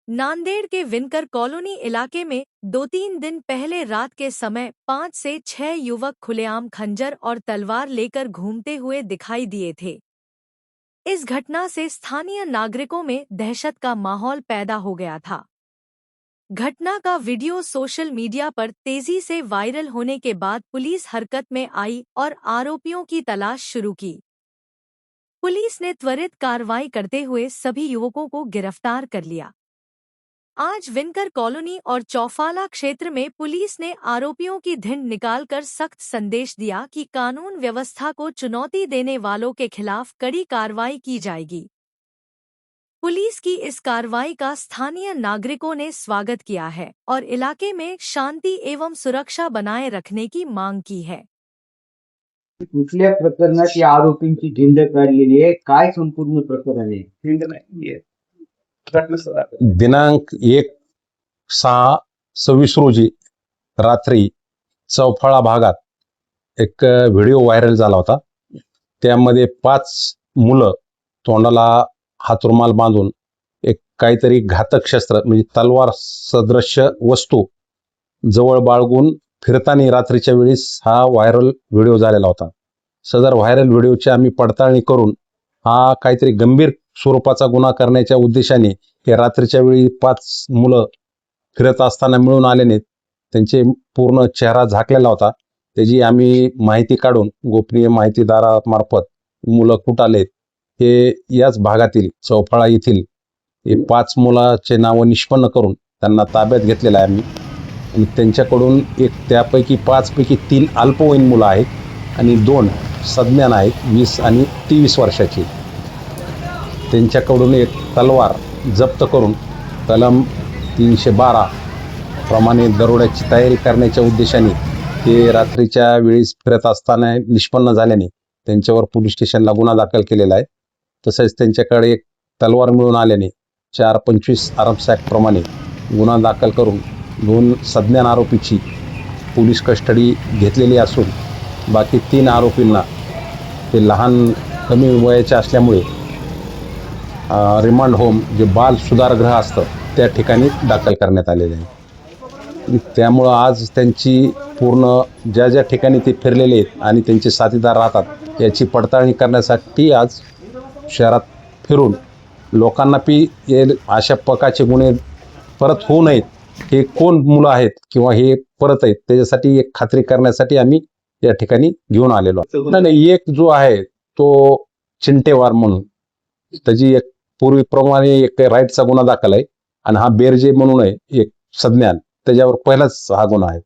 नांदेड़ के Vinkar colony इलाके में 2-3 दिन पहले रात के समय 5 से 6 युवक खुलेआम खंजर और तलवार लेकर घूमते हुए दिखाई दिए थे। इस घटना से स्थानीय नागरिकों में दहशत का माहौल पैदा हो गया था। घटना का वीडियो सोशल मीडिया पर तेजी से वायरल होने के बाद पुलिस हरकत में आई और आरोपियों की तलाश शुरू की। पुलिस ने त्वरित कार्रवाई करते हुए सभी युवकों को गिरफ्तार कर लिया। आज विनकर कॉलोनी और चौफाला क्षेत्र में पुलिस ने आरोपियों की धिंड निकालकर सख्त संदेश दिया कि कानून व्यवस्था को चुनौती देने वालों के खिलाफ कड़ी कार्रवाई की जाएगी। पुलिस की इस कार्रवाई का स्थानीय नागरिकों ने स्वागत किया है और इलाके में शांति एवं सुरक्षा बनाए रखने की मांग की है। कुठल्या प्रकरणात या आरोपींची धिंड काढलेली आहे? काय संपूर्ण प्रकरण आहे? धिंड नाही, दिनांक 1/6/26 रोजी रात्री चौफाळा भागात एक व्हिडिओ व्हायरल झाला होता। त्यामध्ये 5 मुलं तोंडाला हातरुमाल बांधून एक काहीतरी घातक शस्त्र म्हणजे तलवार सदृश्य वस्तू जवळ बाळगून फिरताना रात्रीच्या वेळेस हा व्हायरल व्हिडिओ झालेला होता। सदर व्हायरल व्हिडिओची आम्ही पडताळणी करून हा काहीतरी गंभीर स्वरूपाचा गुन्हा करण्याच्या उद्देशाने हे रात्रीच्या वेळी 5 मुलं फिरत असताना मिळून आल्याने त्यांचे पूर्ण चेहरा झाकलेला होता। त्याची आम्ही माहिती काढून गोपनीय माहितीदारामार्फत मुलं कुठं आलेत हे याच भागातील चौफाळा येथील हे 5 मुलाचे नावं निष्पन्न करून त्यांना ताब्यात घेतलेलं आहे आम्ही। आणि त्यांच्याकडून त्यापैकी 5 पैकी 3 अल्पवयीन मुलं आहेत आणि 2 सज्ञान आहेत 20 आणि 23 वर्षाची। त्यांच्याकडून एक तलवार जप्त करून कलम 312 प्रमाणे दरोड्याची तयारी करण्याच्या उद्देशाने ते रात्रीच्या वेळेस फिरत असताना निष्पन्न झाल्याने त्यांच्यावर पोलीस स्टेशनला गुन्हा दाखल केलेला आहे। तसेच त्यांच्याकडे एक तलवार मिळून आल्याने 425 आर्म्स ॲक्ट प्रमाणे गुन्हा दाखल करून 2 सज्ञान आरोपीची पोलीस कस्टडी घेतलेली असून बाकी 3 आरोपींना ते लहान कमी वयाचे असल्यामुळे रिमांड होम जे बाल सुधारगृह असतं त्या ठिकाणी दाखल करण्यात आलेले आहे। त्यामुळं आज त्यांची पूर्ण ज्या ठिकाणी ते फिरलेले आहेत आणि त्यांचे साथीदार राहतात याची पडताळणी करण्यासाठी आज शहरात फिरून लोकांना अशा प्रकारचे गुन्हे परत होऊ नयेत, हे कोण मुलं आहेत किंवा हे परत आहेत त्याच्यासाठी एक खात्री करण्यासाठी आम्ही या ठिकाणी घेऊन आलेलो आहोत। नाही, एक जो आहे तो चिंटेवार म्हणून त्याची एक पूर्वीप्रमाणे एक राईटचा गुन्हा दाखल आहे आणि हा बेरजे म्हणून आहे एक सज्ञान, त्याच्यावर पहिलाच हा गुन्हा आहे।